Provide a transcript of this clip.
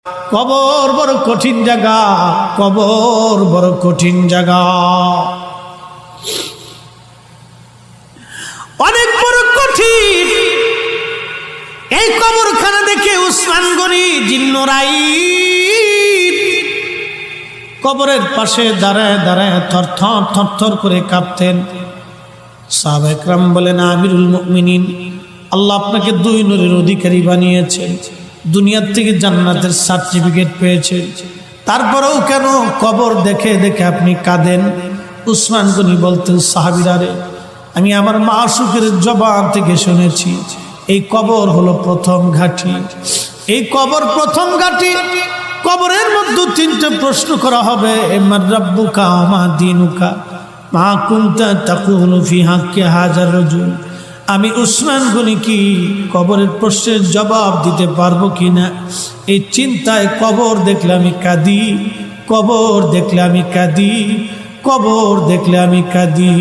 কবর বড় কঠিন জায়গা, কবর বড় কঠিন জায়গা, অনেক বড় কঠিন। এই কবরখানা দেখে উসমান গনি জিন্নরাইত কবরের পাশে দাঁড়ায় দাঁড়ায় থরথর থরথর করে কাঁপতেন। সাহাবা একরাম বলেন, আমিরুল মুমিনিন, আল্লাহ আপনাকে দুই নূরের অধিকারী বানিয়েছেন, দুনিয়ার থেকে জান্নাতের সার্টিফিকেট পেয়েছেন, তারপরেও কেন কবর দেখে দেখে আপনি কাঁদেন? উসমান গনি বলতেন, সাহাবীরা রে, আমি আমার মাসুকের জবান থেকে শুনেছি এই কবর হলো প্রথম ঘাঁটি, এই কবর প্রথম ঘাঁটি। কবরের মধ্যে তিনটে প্রশ্ন করা হবে, মান রাব্বুকা ওয়া মা দীনুকা মা কুনতা তাকুলু ফি হাক্কি হাযার রাজুল। আমি উসমান গনি কি কবরের প্রশ্নের জবাব দিতে পারবো কিনা, এই চিন্তায় কবর দেখলে আমি কাঁদি, কবর দেখলে আমি কাঁদি, কবর দেখলে আমি কাঁদি।